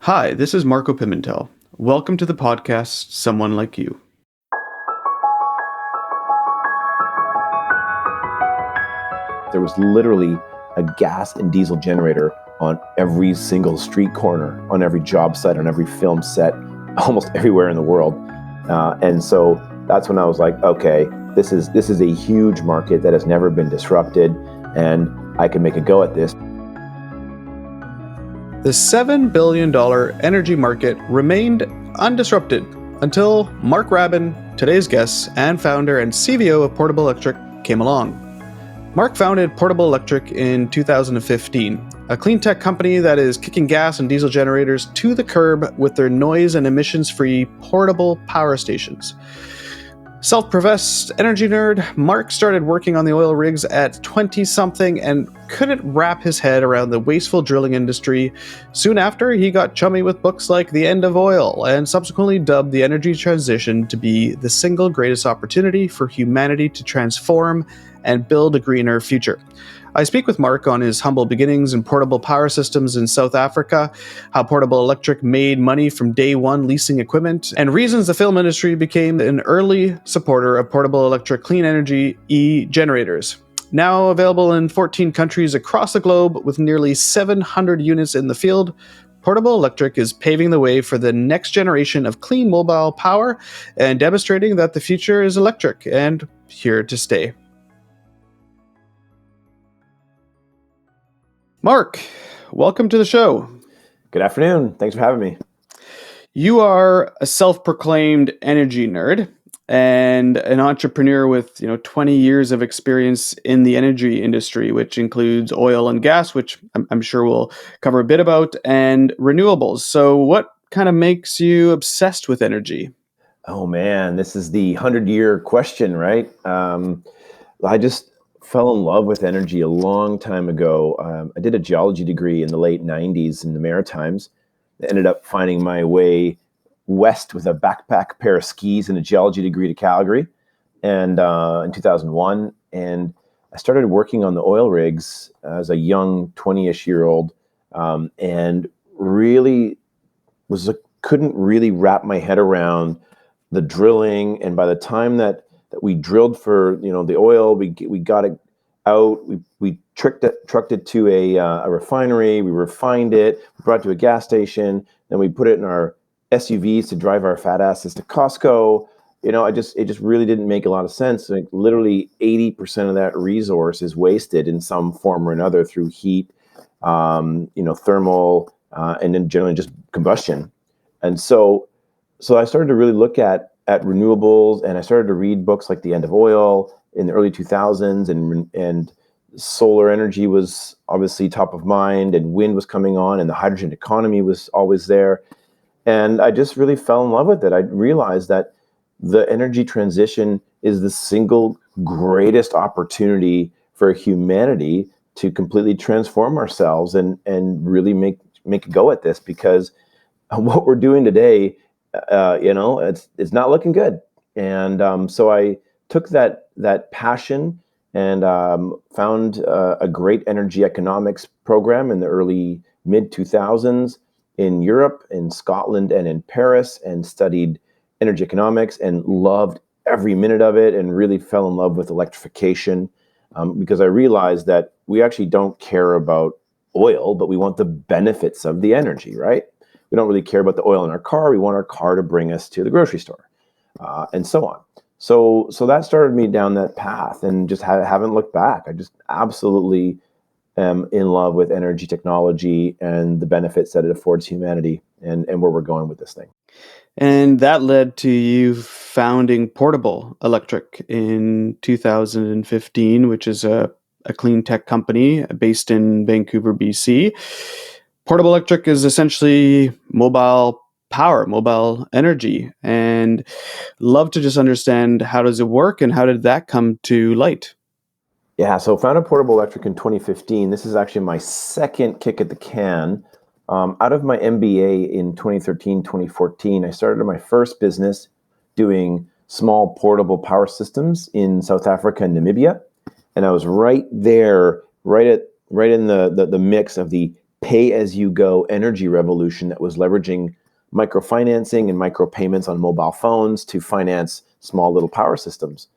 Hi, this is Marco Pimentel. Welcome to the podcast Someone Like You. There was literally a gas and diesel generator on every single street corner, on every job site, on every film set, almost everywhere in the world. And so that's when I was like, okay, this is a huge market that has never been disrupted, and I can make a go at this. The $7 billion energy market remained undisrupted until Mark Rabin, today's guest and founder and CVO of Portable Electric, came along. Mark founded Portable Electric in 2015, a clean tech company that is kicking gas and diesel generators to the curb with their noise and emissions-free portable power stations. Self-professed energy nerd, Mark started working on the oil rigs at 20-something and couldn't wrap his head around the wasteful drilling industry. Soon after, he got chummy with books like The End of Oil and subsequently dubbed the energy transition to be the single greatest opportunity for humanity to transform and build a greener future. I speak with Mark on his humble beginnings in portable power systems in South Africa, how Portable Electric made money from day one leasing equipment, and reasons the film industry became an early supporter of Portable Electric clean energy e-generators. Now available in 14 countries across the globe with nearly 700 units in the field, Portable Electric is paving the way for the next generation of clean mobile power and demonstrating that the future is electric and here to stay. Mark, welcome to the show. Good afternoon. Thanks for having me. You are a self-proclaimed energy nerd and an entrepreneur with 20 years of experience in the energy industry, which includes oil and gas, which I'm sure we'll cover a bit about, and renewables. So what kind of makes you obsessed with energy? Oh man, this is the 100-year question, right? I just fell in love with energy a long time ago. I did a geology degree in the late 90s in the Maritimes. I ended up finding my way west with a backpack, pair of skis, and a geology degree to Calgary, and in 2001. And I started working on the oil rigs as a young 20-ish year old, and really couldn't really wrap my head around the drilling. And by the time that we drilled for the oil, we got it out. We trucked it to a refinery. We refined it. We brought it to a gas station. Then we put it in our SUVs to drive our fat asses to Costco. It just really didn't make a lot of sense. Like literally 80% of that resource is wasted in some form or another through heat, thermal, and then generally just combustion. And so I started to really look at renewables, and I started to read books like The End of Oil in the early 2000s, and solar energy was obviously top of mind, and wind was coming on, and the hydrogen economy was always there. And I just really fell in love with it. I realized that the energy transition is the single greatest opportunity for humanity to completely transform ourselves and really make a go at this, because what we're doing today, it's not looking good. And so I took that passion and found a great energy economics program in the early mid 2000s in Europe, in Scotland, and in Paris, and studied energy economics and loved every minute of it, and really fell in love with electrification, because I realized that we actually don't care about oil, but we want the benefits of the energy, right? We don't really care about the oil in our car. We want our car to bring us to the grocery store, and so on. So that started me down that path, and just haven't looked back. I just absolutely am in love with energy technology and the benefits that it affords humanity, and where we're going with this thing. And that led to you founding Portable Electric in 2015, which is a clean tech company based in Vancouver, BC. Portable Electric is essentially mobile power, mobile energy, and love to just understand, how does it work and how did that come to light? Yeah, so founded Portable Electric in 2015. This is actually my second kick at the can. Out of my MBA in 2013, 2014, I started my first business doing small portable power systems in South Africa and Namibia. And I was right there, right in the mix of the pay-as-you-go energy revolution that was leveraging microfinancing and micropayments on mobile phones to finance small little power systems.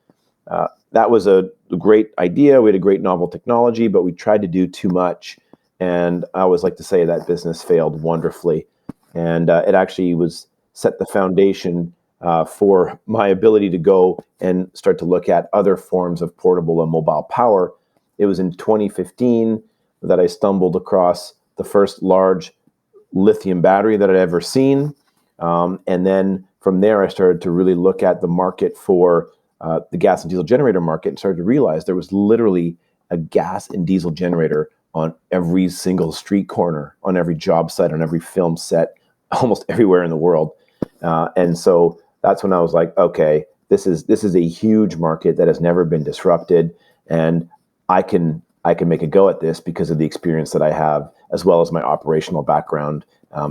That was a great idea. We had a great novel technology, but we tried to do too much. And I always like to say that business failed wonderfully. And it actually was set the foundation for my ability to go and start to look at other forms of portable and mobile power. It was in 2015 that I stumbled across the first large lithium battery that I'd ever seen. And then from there, I started to really look at the market for the gas and diesel generator market and started to realize there was literally a gas and diesel generator on every single street corner, on every job site, on every film set, almost everywhere in the world. And so that's when I was like, okay, this is a huge market that has never been disrupted, and I can make a go at this because of the experience that I have, as well as my operational background,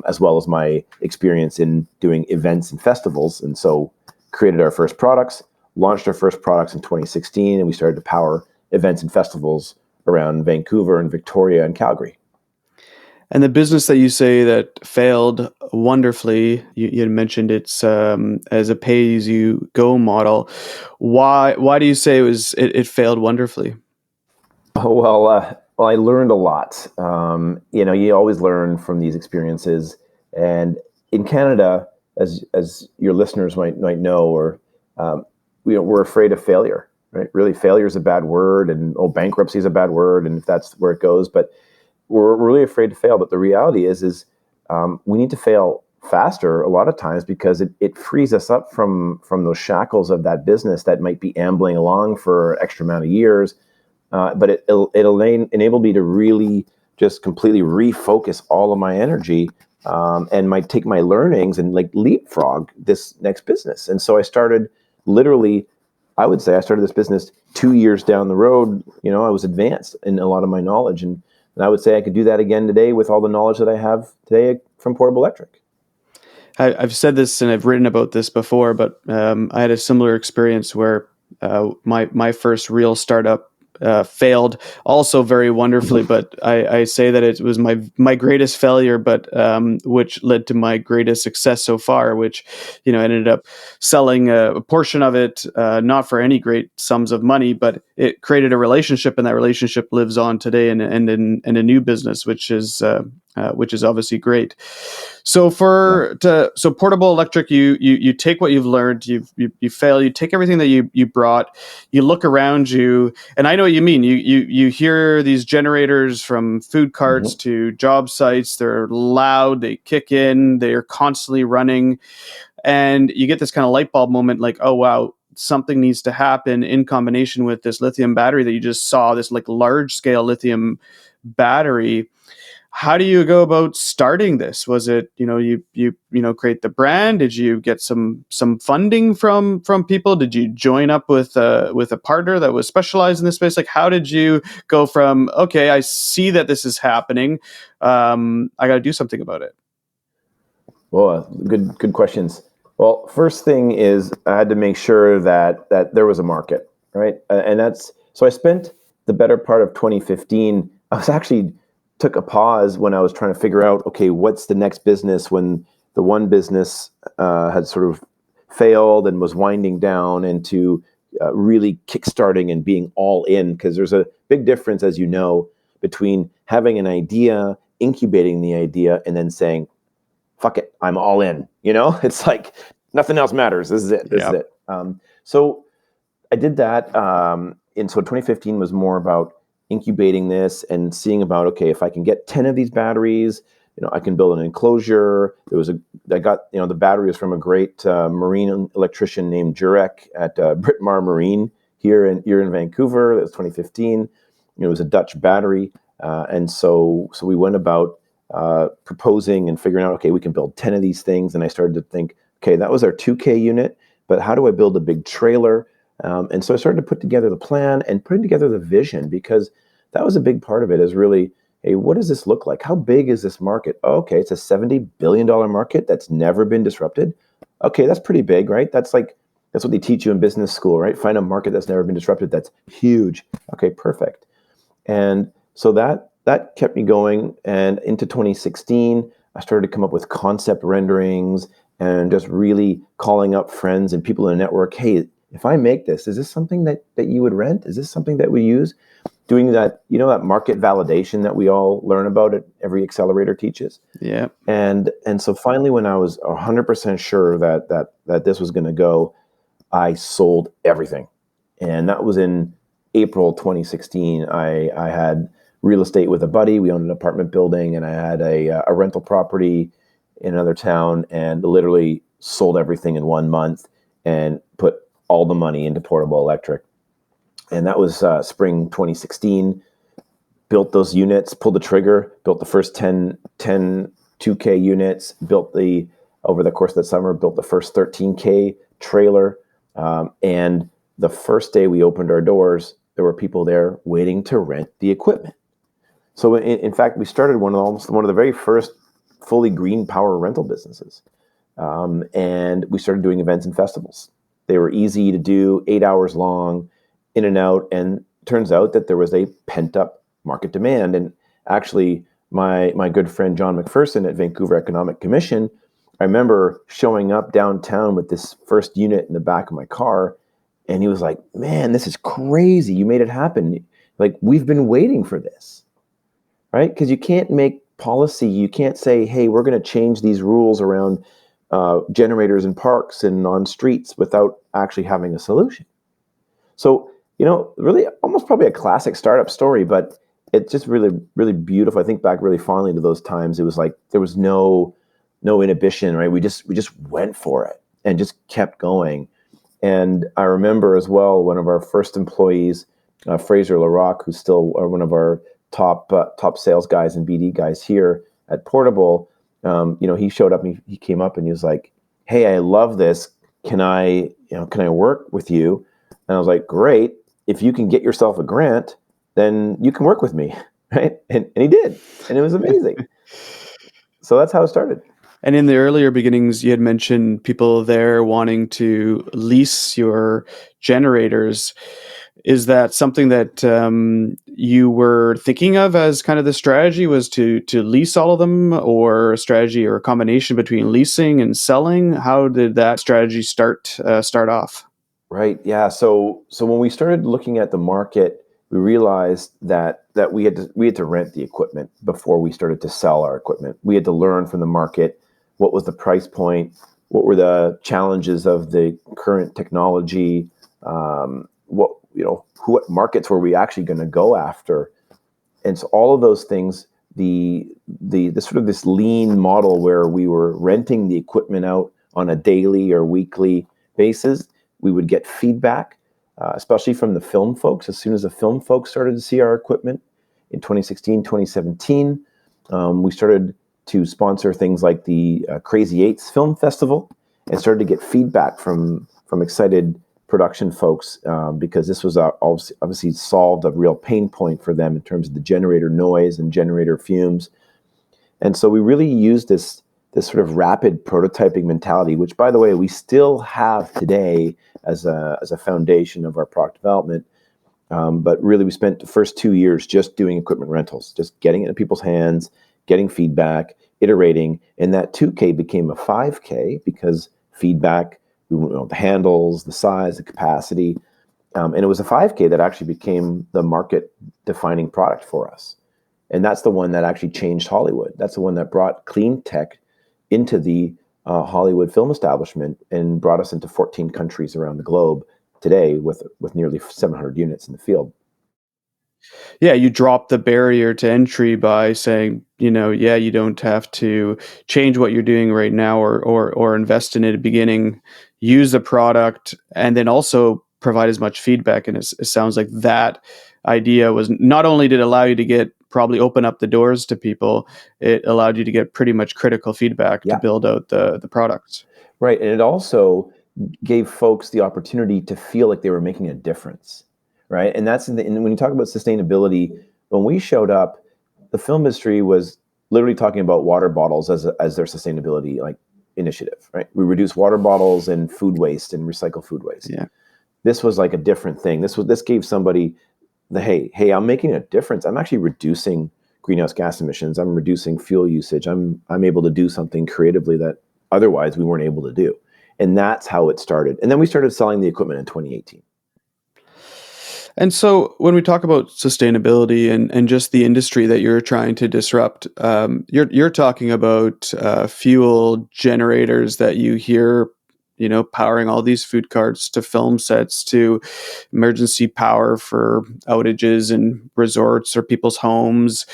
as well as my experience in doing events and festivals. And so created our first products, launched our first products in 2016, and we started to power events and festivals around Vancouver and Victoria and Calgary. And the business that you say that failed wonderfully, you had mentioned it's as a pay-as-you-go model. Why do you say it failed wonderfully? Oh, well, I learned a lot. You always learn from these experiences. And in Canada, as your listeners might know, or we're afraid of failure, right? Really, failure is a bad word, and bankruptcy is a bad word, and if that's where it goes. But we're really afraid to fail. But the reality is we need to fail faster a lot of times because it frees us up from those shackles of that business that might be ambling along for an extra amount of years. But it'll enable me to really just completely refocus all of my energy and might take my learnings and like leapfrog this next business. And so I started literally, I would say I started this business 2 years down the road. I was advanced in a lot of my knowledge, and I would say I could do that again today with all the knowledge that I have today from Portable Electric. I've said this and I've written about this before, but I had a similar experience where my first real startup failed also very wonderfully, but I say that it was my greatest failure, but which led to my greatest success so far, which ended up selling a portion of it, not for any great sums of money, but it created a relationship, and that relationship lives on today in a new business, which is obviously great. So so Portable Electric, you take what you've learned, you fail, you take everything that you brought, you look around you, and I know what you mean. You hear these generators from food carts to job sites. They're loud, they kick in, they are constantly running, and you get this kind of light bulb moment, like, oh wow, something needs to happen in combination with this lithium battery that you just saw, this like large scale lithium battery. How do you go about starting this? Was it, you create the brand? Did you get some funding from people? Did you join up with a partner that was specialized in this space? Like, how did you go from, okay, I see that this is happening, I got to do something about it? Well, good questions. Well, first thing is I had to make sure that there was a market, right? And so I spent the better part of 2015. I was actually took a pause when I was trying to figure out, okay, what's the next business when the one business had sort of failed and was winding down, into really kickstarting and being all in. Because there's a big difference, as you know, between having an idea, incubating the idea, and then saying, fuck it, I'm all in. It's like nothing else matters. This is it. This is it. So I did that. And so 2015 was more about incubating this and seeing about, okay, if I can get 10 of these batteries, I can build an enclosure. I got, the battery is from a great marine electrician named Jurek at Britmar Marine here in Vancouver. That was 2015. It was a Dutch battery. And so we went about proposing and figuring out, okay, we can build 10 of these things. And I started to think, okay, that was our 2K unit, but how do I build a big trailer? And so I started to put together the plan and putting together the vision, because that was a big part of it, is really, hey, what does this look like? How big is this market? Oh, okay, it's a $70 billion market that's never been disrupted. Okay, that's pretty big, right? That's what they teach you in business school, right? Find a market that's never been disrupted. That's huge. Okay, perfect. And so that that kept me going. And into 2016, I started to come up with concept renderings and just really calling up friends and people in the network. Hey, if I make this, is this something that you would rent? Is this something that we use? Doing that, that market validation that we all learn about at every accelerator teaches. Yeah. And so finally, when I was 100% sure that this was going to go, I sold everything. And that was in April 2016. I had real estate with a buddy. We owned an apartment building, and I had a rental property in another town, and literally sold everything in 1 month and put all the money into Portable Electric. And that was spring 2016. Built those units, pulled the trigger, built the first 10 2K units, over the course of the summer, built the first 13K trailer. And the first day we opened our doors, there were people there waiting to rent the equipment. So in fact, we started one of the very first fully green power rental businesses. And we started doing events and festivals. They were easy to do, 8 hours long, in and out. And turns out that there was a pent up market demand. And actually, my good friend John McPherson at Vancouver Economic Commission, I remember showing up downtown with this first unit in the back of my car, and he was like, "Man, this is crazy. You made it happen. Like, we've been waiting for this." Right? Because you can't make policy. You can't say, "Hey, we're going to change these rules around generators in parks and on streets," without actually having a solution. So, really almost probably a classic startup story, but it's just really, really beautiful. I think back really fondly to those times. It was like there was no inhibition, right? We just went for it and just kept going. And I remember as well, one of our first employees, Fraser LaRock, who's still one of our top sales guys and BD guys here at Portable. He showed up and he came up and he was like, "Hey, I love this. Can I work with you?" And I was like, "Great. If you can get yourself a grant, then you can work with me." Right? And he did. And it was amazing. So that's how it started. And in the earlier beginnings, you had mentioned people there wanting to lease your generators. Is that something that you were thinking of as kind of the strategy, was to lease all of them, or a strategy or a combination between leasing and selling? How did that strategy start off? Right. Yeah. So when we started looking at the market, we realized that we had to rent the equipment before we started to sell our equipment. We had to learn from the market what was the price point, what were the challenges of the current technology, what markets were we actually going to go after, and so all of those things. The sort of this lean model where we were renting the equipment out on a daily or weekly basis. We would get feedback, especially from the film folks. As soon as the film folks started to see our equipment in 2016, 2017, we started to sponsor things like the Crazy Eights Film Festival, and started to get feedback from excited production folks, because this was obviously solved a real pain point for them in terms of the generator noise and generator fumes. And so we really used this sort of rapid prototyping mentality, which, by the way, we still have today as a foundation of our product development. But really, we spent the first 2 years just doing equipment rentals, just getting it in people's hands, getting feedback, iterating, and that 2K became a 5K because feedback, the handles, the size, the capacity, and it was a 5K that actually became the market-defining product for us. And that's the one that actually changed Hollywood. That's the one that brought clean tech into the Hollywood film establishment and brought us into 14 countries around the globe today with nearly 700 units in the field. Yeah, you drop the barrier to entry by saying, you don't have to change what you're doing right now, or invest in it at the beginning. Use the product, and then also provide as much feedback. And it sounds like that idea was not only did it allow you to probably open up the doors to people, it allowed you to get pretty much critical feedback to build out the products. Right. And it also gave folks the opportunity to feel like they were making a difference. Right. And that's and when you talk about sustainability, when we showed up, the film industry was literally talking about water bottles as their sustainability initiative. Right. We reduce water bottles and food waste and recycle food waste. Yeah. This was like a different thing. This gave somebody hey, I'm making a difference. I'm actually reducing greenhouse gas emissions. I'm reducing fuel usage. I'm able to do something creatively that otherwise we weren't able to do. And that's how it started. And then we started selling the equipment in 2018. And so when we talk about sustainability and just the industry that you're trying to disrupt, you're talking about fuel generators that you hear, powering all these food carts to film sets to emergency power for outages in resorts or people's homes,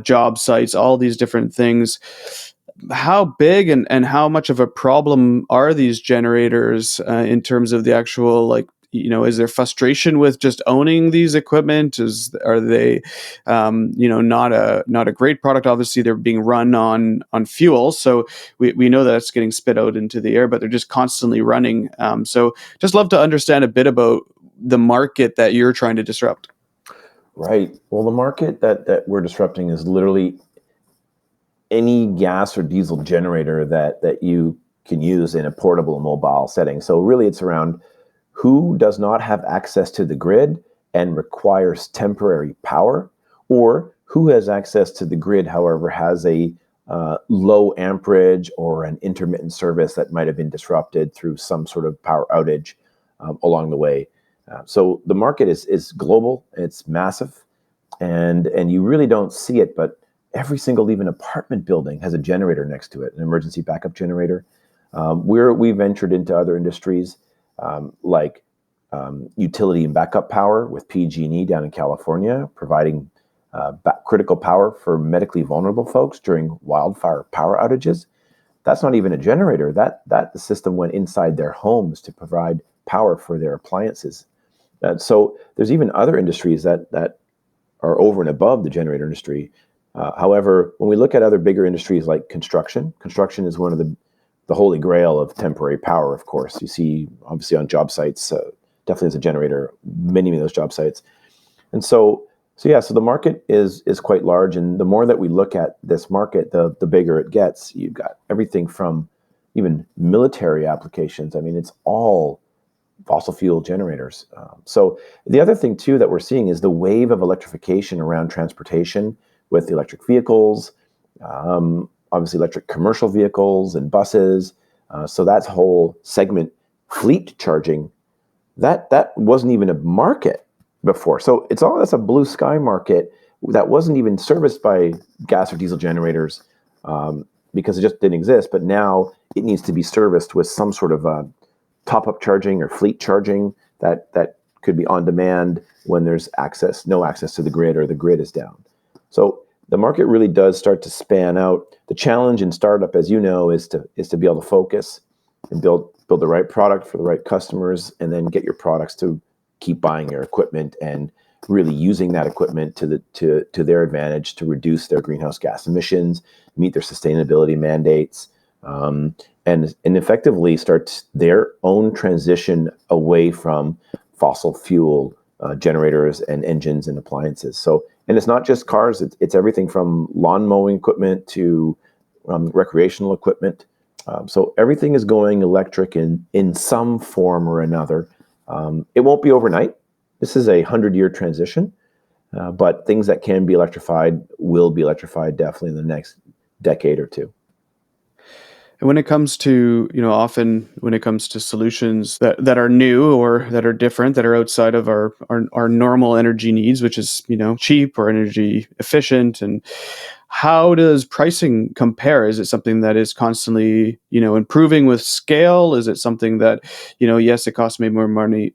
job sites, all these different things. How big and how much of a problem are these generators in terms of the actual, like, is there frustration with just owning these equipment? Are they, not a great product? Obviously, they're being run on fuel, so we know that it's getting spit out into the air, but they're just constantly running. So, just love to understand a bit about the market that you're trying to disrupt. Right. Well, the market that we're disrupting is literally any gas or diesel generator that you can use in a portable mobile setting. So really, it's around who does not have access to the grid and requires temporary power, or who has access to the grid, however, has a low amperage or an intermittent service that might have been disrupted through some sort of power outage along the way. So the market is global, it's massive, and you really don't see it, but every single even apartment building has a generator next to it, an emergency backup generator. We ventured into other industries like utility and backup power with PG&E down in California, providing critical power for medically vulnerable folks during wildfire power outages. That's not even a generator. That the system went inside their homes to provide power for their appliances. So there's even other industries that are over and above the generator industry. However, when we look at other bigger industries like construction is one of the holy grail of temporary power, of course. You see, obviously, on job sites, definitely as a generator, many of those job sites. And so the market is quite large. And the more that we look at this market, the bigger it gets. You've got everything from even military applications. I mean, it's all fossil fuel generators. So the other thing, too, that we're seeing is the wave of electrification around transportation with the electric vehicles, obviously electric commercial vehicles and buses. So that's whole segment, fleet charging, that wasn't even a market before. So that's a blue sky market that wasn't even serviced by gas or diesel generators because it just didn't exist. But now it needs to be serviced with some sort of top-up charging or fleet charging that could be on demand when there's no access to the grid or the grid is down. So the market really does start to span out. The challenge in startup, as you know, is to be able to focus and build the right product for the right customers, and then get your products to keep buying your equipment and really using that equipment to their advantage to reduce their greenhouse gas emissions, meet their sustainability mandates, and effectively start their own transition away from fossil fuel generators and engines and appliances. So, and it's not just cars; it's everything from lawn mowing equipment to recreational equipment. So everything is going electric in some form or another. It won't be overnight. This is a 100-year transition, but things that can be electrified will be electrified definitely in the next decade or two. And when it comes to, often when it comes to solutions that are new or that are different, that are outside of our normal energy needs, which is, cheap or energy efficient, and how does pricing compare? Is it something that is constantly, improving with scale? Is it something that, yes, it costs maybe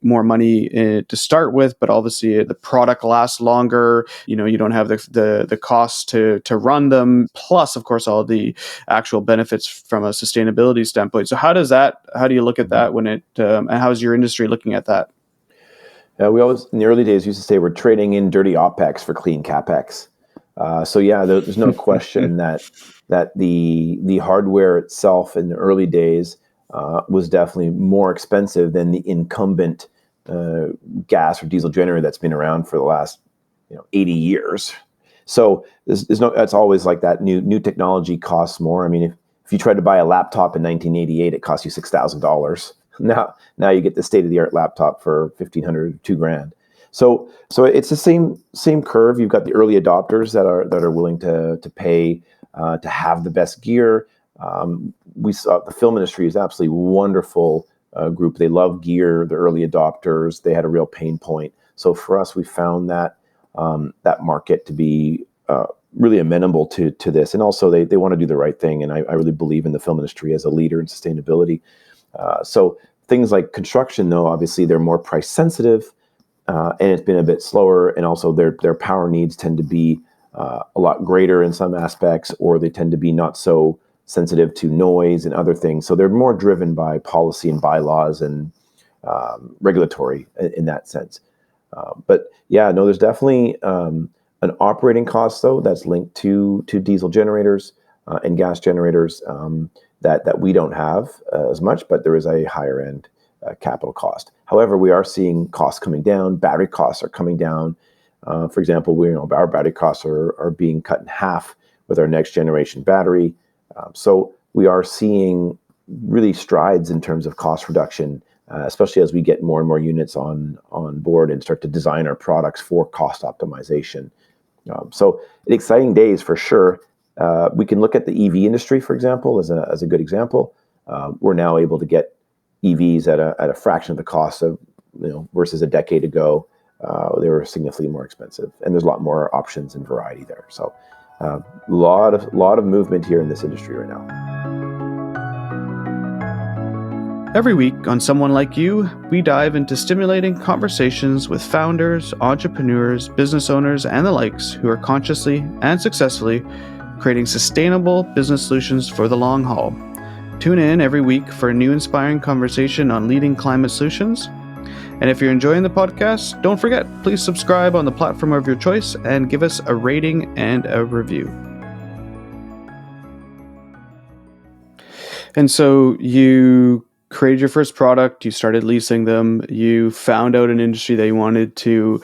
more money to start with, but obviously the product lasts longer. You don't have the costs to run them. Plus, of course, all the actual benefits from a sustainability standpoint. So how do you look at that and how is your industry looking at that? We always, in the early days, used to say we're trading in dirty OPEX for clean CAPEX. There's no question that the hardware itself in the early days was definitely more expensive than the incumbent gas or diesel generator that's been around for the last 80 years. So it's always like that. New technology costs more. I mean, if you tried to buy a laptop in 1988, it cost you $6,000. Now you get the state of the art laptop for $1,500, $2,000. So it's the same curve. You've got the early adopters that are willing to pay to have the best gear. We saw the film industry is absolutely wonderful group. They love gear. The early adopters, they had a real pain point. So for us, we found that market to be really amenable to this, and also they want to do the right thing. And I really believe in the film industry as a leader in sustainability. So things like construction, though, obviously they're more price sensitive. And it's been a bit slower, and also their power needs tend to be a lot greater in some aspects, or they tend to be not so sensitive to noise and other things. So they're more driven by policy and bylaws and regulatory in that sense. But yeah, no, there's definitely an operating cost though that's linked to diesel generators and gas generators that we don't have as much, but there is a higher end capital cost. However, we are seeing costs coming down. Battery costs are coming down. For example, our battery costs are being cut in half with our next generation battery. So we are seeing really strides in terms of cost reduction, especially as we get more and more units on board and start to design our products for cost optimization. So exciting days for sure. We can look at the EV industry, for example, as a good example. We're now able to get EVs at a fraction of the cost of versus a decade ago. They were significantly more expensive, and there's a lot more options and variety there. So, a lot of movement here in this industry right now. Every week on Someone Like You, we dive into stimulating conversations with founders, entrepreneurs, business owners, and the likes who are consciously and successfully creating sustainable business solutions for the long haul. Tune in every week for a new inspiring conversation on leading climate solutions. And if you're enjoying the podcast, don't forget, please subscribe on the platform of your choice and give us a rating and a review. And so you created your first product, you started leasing them, you found out an industry that you wanted to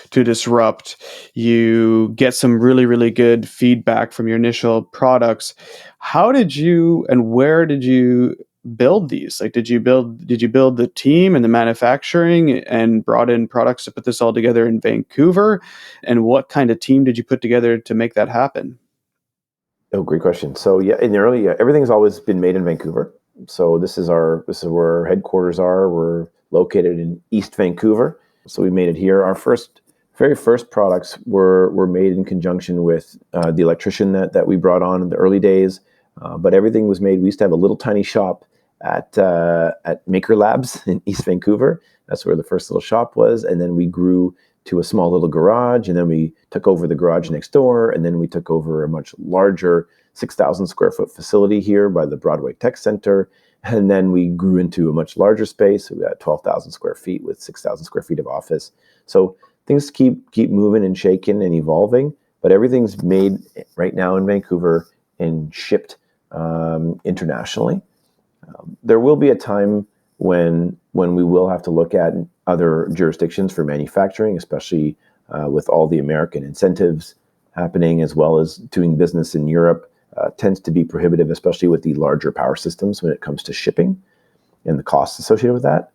disrupt, you get some really, really good feedback from your initial products. How did you and where did you build these? Like, did you build the team and the manufacturing and brought in products to put this all together in Vancouver? And what kind of team did you put together to make that happen? Oh, great question. So yeah, in the early, everything's always been made in Vancouver. So this is where our headquarters are. We're located in East Vancouver. So we made it here. Our very first products were made in conjunction with the electrician that we brought on in the early days. But everything was made. We used to have a little tiny shop at Maker Labs in East Vancouver. That's where the first little shop was. And then we grew to a small little garage, and then we took over the garage next door, and then we took over a much larger 6,000 square foot facility here by the Broadway Tech Center. And then we grew into a much larger space. We got 12,000 square feet with 6,000 square feet of office. So things keep moving and shaking and evolving, but everything's made right now in Vancouver and shipped internationally. There will be a time when we will have to look at other jurisdictions for manufacturing, especially with all the American incentives happening, as well as doing business in Europe tends to be prohibitive, especially with the larger power systems when it comes to shipping and the costs associated with that.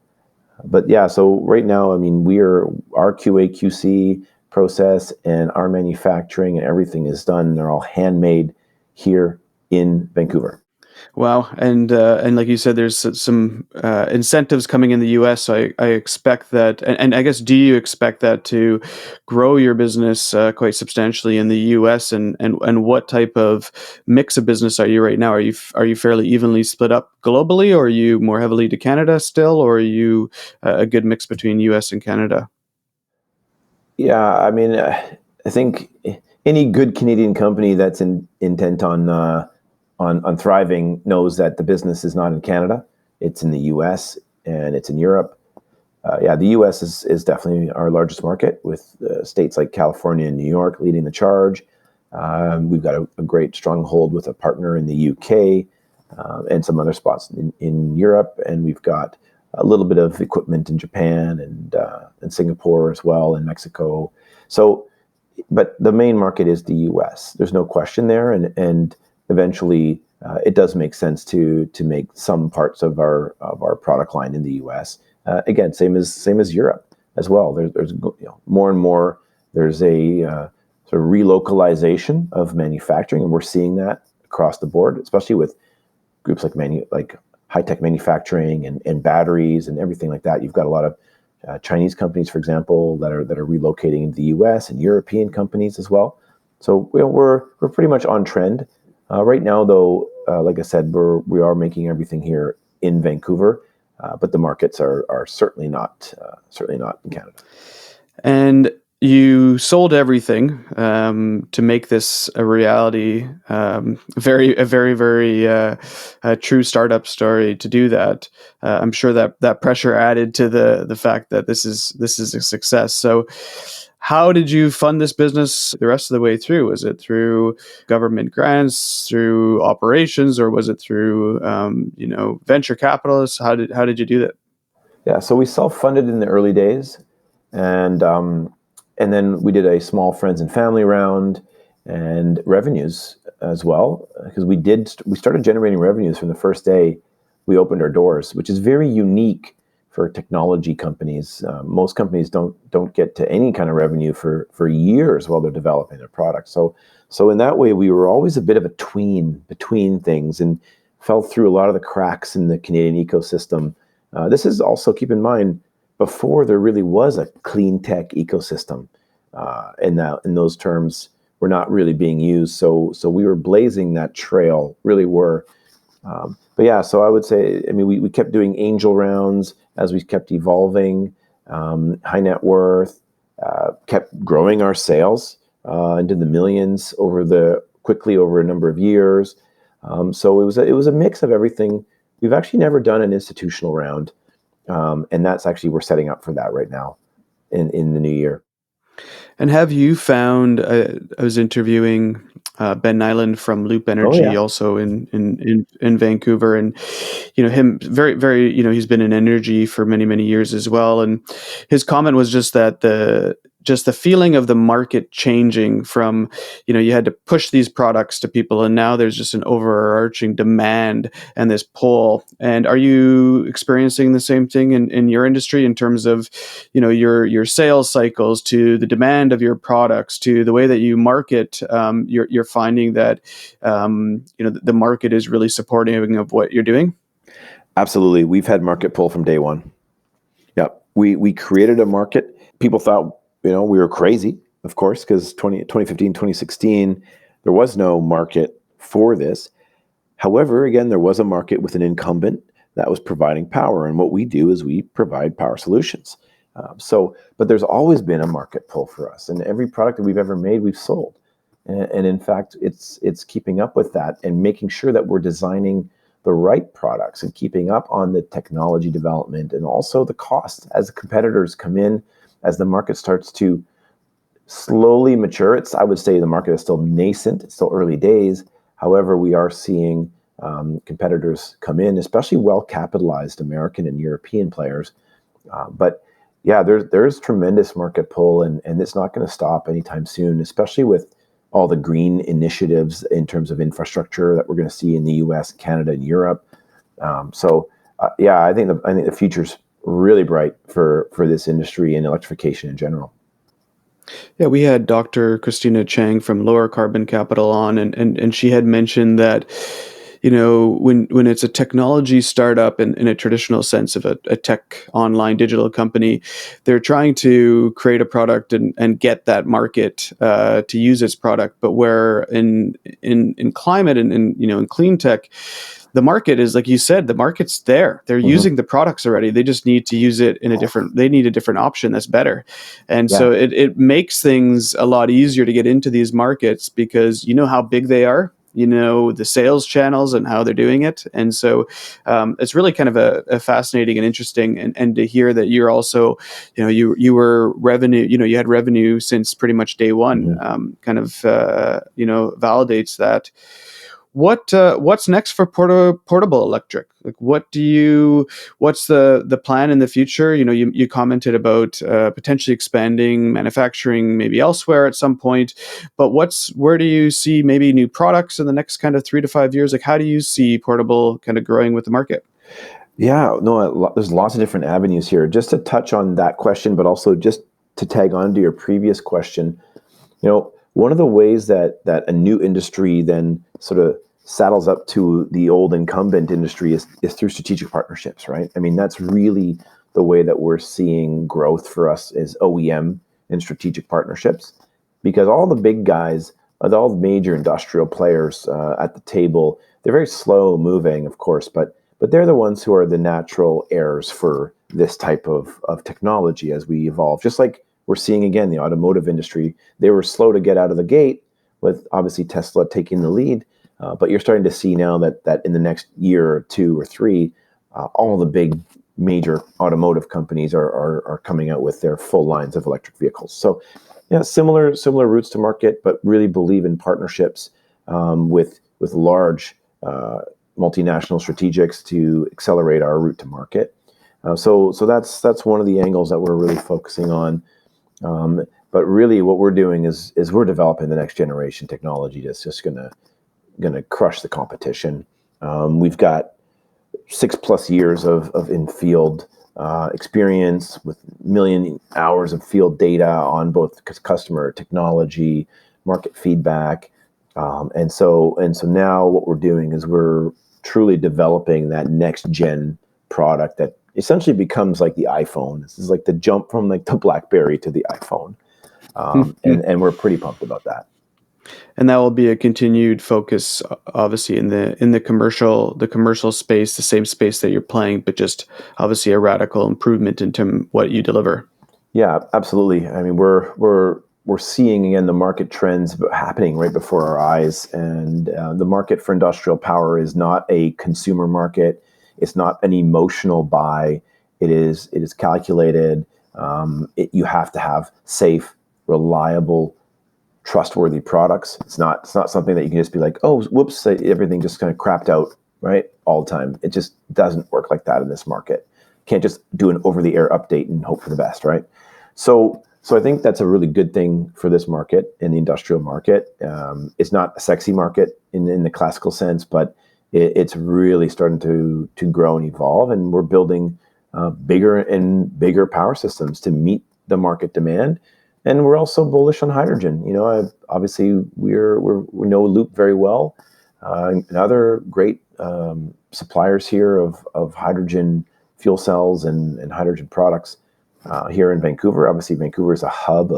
But yeah, so right now, I mean, our QA QC process and our manufacturing and everything is done. They're all handmade here in Vancouver. Wow, and like you said, there's some incentives coming in the U.S. So I expect that, and I guess, do you expect that to grow your business quite substantially in the U.S. and what type of mix of business are you right now? Are you fairly evenly split up globally, or are you more heavily to Canada still, or are you a good mix between U.S. and Canada? Yeah, I mean, I think any good Canadian company that's intent on thriving knows that the business is not in Canada. It's in the U.S. and it's in Europe. The U.S. is definitely our largest market, with states like California and New York leading the charge. We've got a great stronghold with a partner in the U.K. And some other spots in Europe, and we've got a little bit of equipment in Japan and Singapore as well, and Mexico. So, but the main market is the U.S. There's no question there, and eventually, it does make sense to make some parts of our product line in the U.S. Again, same as Europe. as well. There's more and more. There's a sort of relocalization of manufacturing, and we're seeing that across the board, especially with groups like high-tech manufacturing and batteries and everything like that. You've got a lot of Chinese companies, for example, that are relocating into the U.S. and European companies as well. So we're pretty much on trend right now. Though, like I said, we are making everything here in Vancouver, but the markets are certainly not in Canada. And you sold everything to make this a reality. A very true startup story to do that. I'm sure that pressure added to the fact that this is a success. So, how did you fund this business the rest of the way through? Was it through government grants, through operations, or was it through venture capitalists? How did you do that? Yeah, so we self-funded in the early days, and then we did a small friends and family round and revenues as well, because we started generating revenues from the first day we opened our doors, which is very unique for technology companies. Most companies don't get to any kind of revenue for years while they're developing their product. So in that way, we were always a bit of a between things and fell through a lot of the cracks in the Canadian ecosystem. This is also, keep in mind, before there really was a clean tech ecosystem, and those terms were not really being used. So we were blazing that trail, really were. But yeah, so I would say, I mean, we kept doing angel rounds as we kept evolving, high net worth, kept growing our sales into the millions quickly over a number of years. So it was a mix of everything. We've actually never done an institutional round. And that's actually, we're setting up for that right now in the new year. And have you found? I was interviewing Ben Nyland from Loop Oh Energy, yeah. also in Vancouver, and him very he's been in energy for many years as well. And his comment was just that the feeling of the market changing from, you had to push these products to people, and now there's just an overarching demand and this pull. And are you experiencing the same thing in your industry in terms of, your sales cycles, to the demand of your products, to the way that you market? You're finding that, the market is really supporting of what you're doing? Absolutely. We've had market pull from day one. Yeah. We created a market. People thought, we were crazy, of course, because 2015, 2016, there was no market for this. However, again, there was a market with an incumbent that was providing power. And what we do is we provide power solutions. But there's always been a market pull for us. And every product that we've ever made, we've sold. And in fact, it's keeping up with that and making sure that we're designing the right products and keeping up on the technology development and also the cost as the competitors come in, as the market starts to slowly mature. I would say the market is still nascent, it's still early days. However, we are seeing competitors come in, especially well-capitalized American and European players. But yeah, there's tremendous market pull, and it's not going to stop anytime soon, especially with all the green initiatives in terms of infrastructure that we're going to see in the U.S., Canada, and Europe. Yeah, I think the future's really bright for this industry and electrification in general. Yeah, we had Dr. Christina Chang from Lower Carbon Capital on, and she had mentioned that, when it's a technology startup in a traditional sense of a tech online digital company, they're trying to create a product and get that market to use its product. But where in climate and in clean tech, the market is, like you said, the market's there. They're using the products already. They just need to use it they need a different option that's better. And so it makes things a lot easier to get into these markets because you know how big they are, the sales channels and how they're doing it. And so it's really kind of a fascinating and interesting, and to hear that you're also, you were revenue, you had revenue since pretty much day one, validates that. What's next for Portable Electric? Like, what's the plan in the future? You commented about potentially expanding manufacturing maybe elsewhere at some point, but where do you see maybe new products in the next kind of 3 to 5 years? Like, how do you see Portable kind of growing with the market? Yeah, no, there's lots of different avenues here. Just to touch on that question, but also just to tag on to your previous question, one of the ways that a new industry then sort of saddles up to the old incumbent industry is through strategic partnerships, right? I mean, that's really the way that we're seeing growth for us is OEM and strategic partnerships, because all the big guys, all the major industrial players at the table, they're very slow moving, of course, but they're the ones who are the natural heirs for this type of technology as we evolve. Just like we're seeing again, the automotive industry, they were slow to get out of the gate with obviously Tesla taking the lead. But you're starting to see now that in the next year or two or three, all the big major automotive companies are coming out with their full lines of electric vehicles. So yeah, similar routes to market, but really believe in partnerships with large multinational strategics to accelerate our route to market. So that's one of the angles that we're really focusing on. But really, what we're doing is we're developing the next generation technology that's just gonna crush the competition. We've got 6+ years of in field experience with million hours of field data on both customer technology, market feedback, and so now what we're doing is we're truly developing that next gen product that essentially becomes like the iPhone. This is like the jump from like the BlackBerry to the iPhone, and we're pretty pumped about that. And that will be a continued focus, obviously in the commercial space, the same space that you're playing, but just obviously a radical improvement into what you deliver. Yeah, absolutely. I mean, we're seeing again the market trends happening right before our eyes, and the market for industrial power is not a consumer market. It's not an emotional buy. It is calculated. You have to have safe, reliable, trustworthy products. It's not something that you can just be like, oh, whoops, everything just kind of crapped out, right, all the time. It just doesn't work like that in this market. Can't just do an over-the-air update and hope for the best, right? So I think that's a really good thing for this market, in the industrial market. It's not a sexy market in the classical sense, but it's really starting to grow and evolve, and we're building bigger and bigger power systems to meet the market demand. And we're also bullish on hydrogen. Obviously we know Loop very well, and other great suppliers here of hydrogen fuel cells and hydrogen products here in Vancouver. Obviously, Vancouver is a hub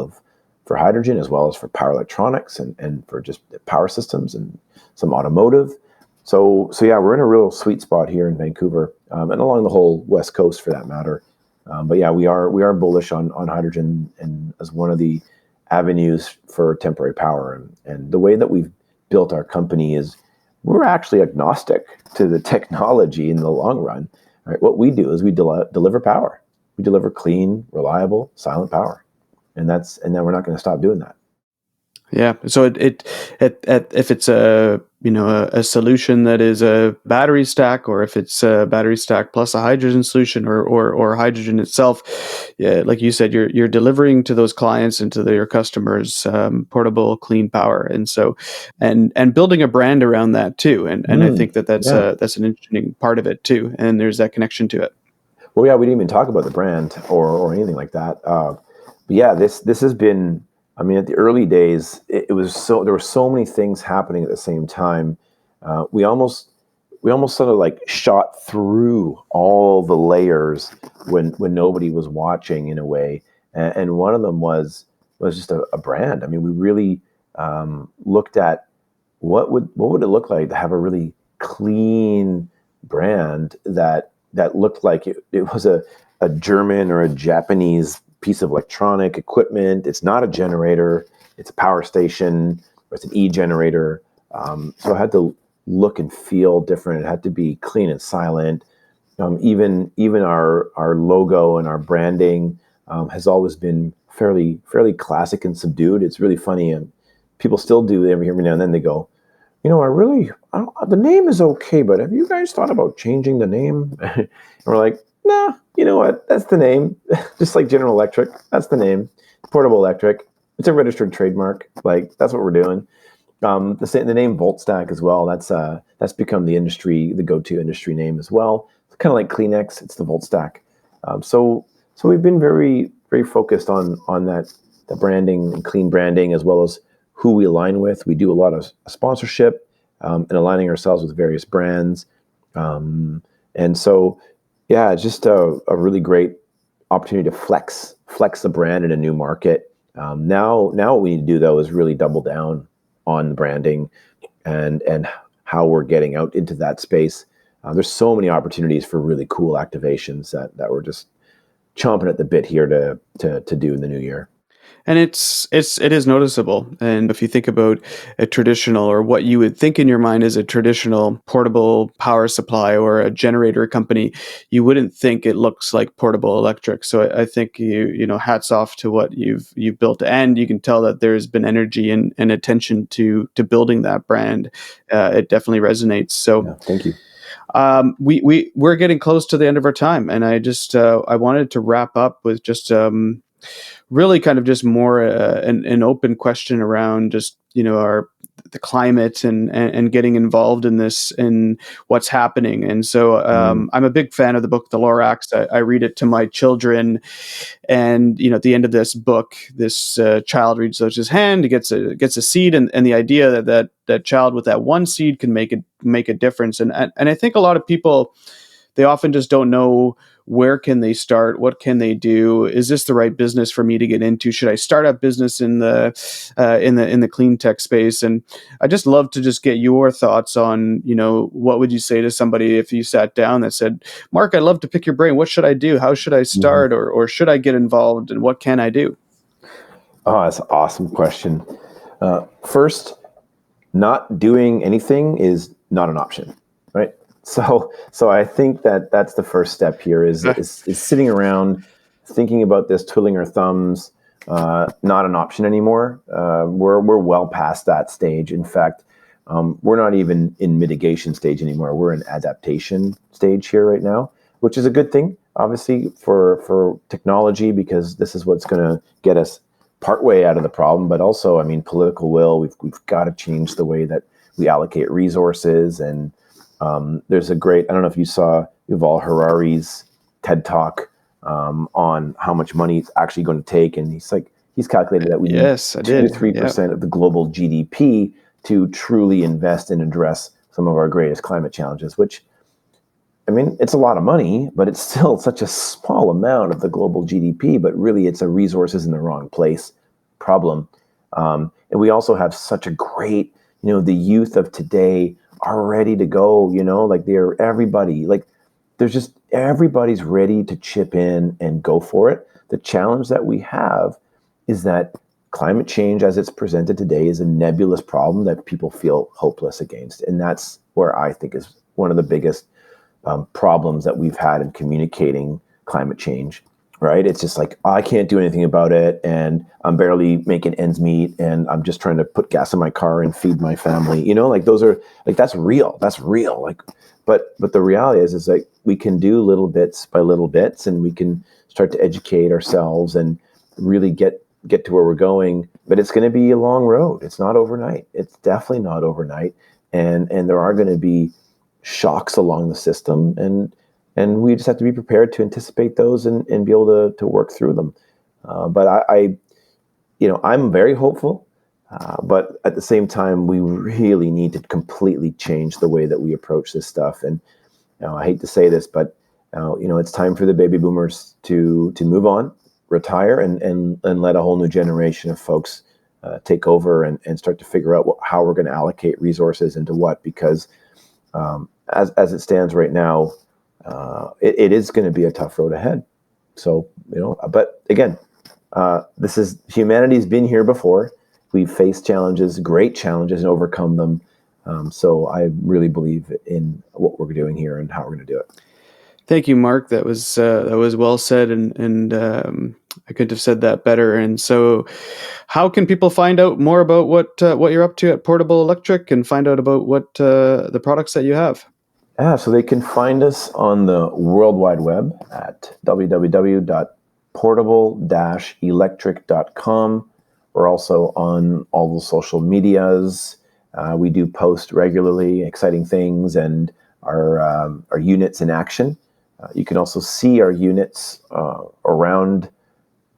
for hydrogen as well as for power electronics and for just power systems and some automotive. So yeah, we're in a real sweet spot here in Vancouver, and along the whole West Coast for that matter. But yeah, we are bullish on hydrogen and as one of the avenues for temporary power. And the way that we've built our company is we're actually agnostic to the technology in the long run. Right? What we do is we deliver power. We deliver clean, reliable, silent power, and then we're not going to stop doing that. Yeah. So if it's a solution that is a battery stack, or if it's a battery stack plus a hydrogen solution, or hydrogen itself, yeah, like you said, you're delivering to those clients and to your customers portable, clean power, and so and building a brand around that too. And I think that's Yeah. that's an interesting part of it too. And there's that connection to it. Well, yeah, we didn't even talk about the brand or anything like that. But yeah, this has been. I mean, at the early days, it was there were so many things happening at the same time. We almost sort of like shot through all the layers when nobody was watching in a way, and one of them was just a brand. I mean, we really looked at what would it look like to have a really clean brand that looked like it was a German or a Japanese piece of electronic equipment. It's not a generator, it's a power station, or it's an e-generator. So it had to look and feel different. It had to be clean and silent. Even our logo and our branding has always been fairly classic and subdued. It's really funny, and people still do every now and then. They go, the name is okay, but have you guys thought about changing the name? And we're like, nah, you know what? That's the name. Just like General Electric, that's the name. Portable Electric. It's a registered trademark. Like, that's what we're doing. The name VoltStack as well. That's become the go-to industry name as well. kind of like Kleenex. It's the Volt Stack. So we've been very, very focused on that, the branding and clean branding, as well as who we align with. We do a lot of sponsorship and aligning ourselves with various brands. And so, yeah, it's just a really great opportunity to flex the brand in a new market. Now what we need to do though is really double down on branding and how we're getting out into that space. There's so many opportunities for really cool activations that we're just chomping at the bit here to do in the new year. And it is noticeable. And if you think about a traditional, or what you would think in your mind is a traditional portable power supply or a generator company, you wouldn't think it looks like Portable Electric. So I think hats off to what you've built, and you can tell that there's been energy and attention to building that brand. It definitely resonates. So Yeah, thank you. We're getting close to the end of our time, and I wanted to wrap up with just really kind of just more an open question around just the climate and getting involved in this and what's happening. And so I'm a big fan of the book The Lorax. I read it to my children, and at the end of this book, this child reads out his hand, he gets a seed, and the idea that child with that one seed can make a difference. And I think a lot of people, they often just don't know, where can they start? What can they do? Is this the right business for me to get into? Should I start up business in the clean tech space? And I just love to just get your thoughts on, what would you say to somebody if you sat down that said, Mark, I'd love to pick your brain. What should I do? How should I start? Or should I get involved? And what can I do? Oh, that's an awesome question. First, not doing anything is not an option, right? So I think that's the first step here is sitting around thinking about this, twiddling our thumbs, not an option anymore. We're well past that stage. In fact, we're not even in mitigation stage anymore. We're in adaptation stage here right now, which is a good thing, obviously, for technology, because this is what's going to get us partway out of the problem. But also, I mean, political will. We've got to change the way that we allocate resources. And there's a great, I don't know if you saw Yuval Harari's TED Talk on how much money it's actually going to take. And he's calculated that we need 2 to 3% of the global GDP to truly invest and address some of our greatest climate challenges, which, I mean, it's a lot of money, but it's still such a small amount of the global GDP, but really it's a resources in the wrong place problem. And we also have such a great, the youth of today are ready to go, like everybody's ready to chip in and go for it. The challenge that we have is that climate change as it's presented today is a nebulous problem that people feel hopeless against. And that's where I think is one of the biggest problems that we've had in communicating climate change, right? It's just like, I can't do anything about it, and I'm barely making ends meet, and I'm just trying to put gas in my car and feed my family. Those are like, that's real. Like, but the reality is like, we can do little bits by little bits, and we can start to educate ourselves and really get to where we're going. But it's going to be a long road. It's not overnight. It's definitely not overnight. And there are going to be shocks along the system, and we just have to be prepared to anticipate those and be able to work through them. But I'm very hopeful, but at the same time, we really need to completely change the way that we approach this stuff. And I hate to say this, but it's time for the baby boomers to move on, retire, and let a whole new generation of folks take over and start to figure out how we're going to allocate resources into what, because as it stands right now, it is going to be a tough road ahead. So, but again, humanity's been here before. We've faced challenges, great challenges, and overcome them. So I really believe in what we're doing here and how we're going to do it. Thank you, Mark. That was well said, and I couldn't have said that better. And so, how can people find out more about what you're up to at Portable Electric, and find out about what the products that you have? Yeah, so they can find us on the World Wide Web at www.portable-electric.com. We're also on all the social medias. We do post regularly exciting things and our units in action. You can also see our units around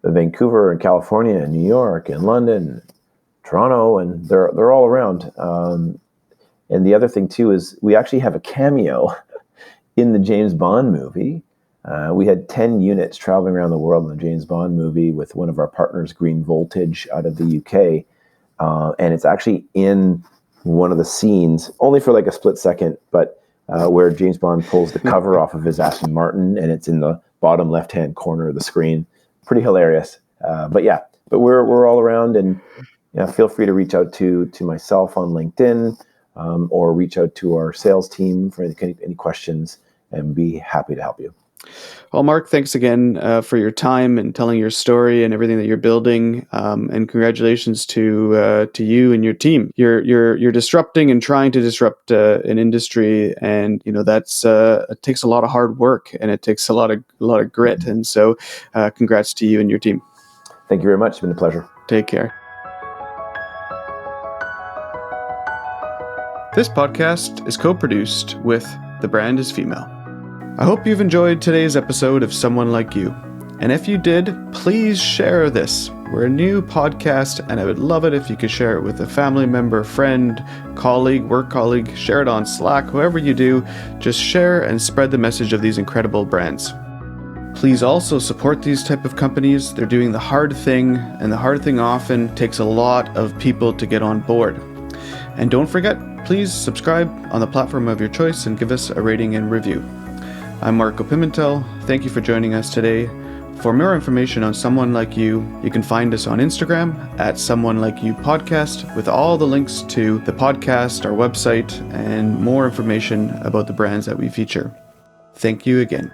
Vancouver and California and New York and London, Toronto, and they're all around. And the other thing too is we actually have a cameo in the James Bond movie. We had 10 units traveling around the world in the James Bond movie with one of our partners, Green Voltage, out of the UK. And it's actually in one of the scenes, only for like a split second, but where James Bond pulls the cover off of his Aston Martin, and it's in the bottom left-hand corner of the screen. Pretty hilarious. But we're all around, and feel free to reach out to myself on LinkedIn, or reach out to our sales team for any questions, and be happy to help you. Well, Mark, thanks again for your time and telling your story and everything that you're building. And congratulations to you and your team. You're disrupting and trying to disrupt an industry, and that's it takes a lot of hard work, and it takes a lot of grit. And so, congrats to you and your team. Thank you very much. It's been a pleasure. Take care. This podcast is co-produced with The Brand is Female. I hope you've enjoyed today's episode of Someone Like You. And if you did, please share this. We're a new podcast, and I would love it if you could share it with a family member, friend, colleague, work colleague. Share it on Slack, whoever you do. Just share and spread the message of these incredible brands. Please also support these type of companies. They're doing the hard thing, and the hard thing often takes a lot of people to get on board. And don't forget, please subscribe on the platform of your choice and give us a rating and review. I'm Marco Pimentel. Thank you for joining us today. For more information on Someone Like You, you can find us on Instagram at Someone Like You Podcast, with all the links to the podcast, our website, and more information about the brands that we feature. Thank you again.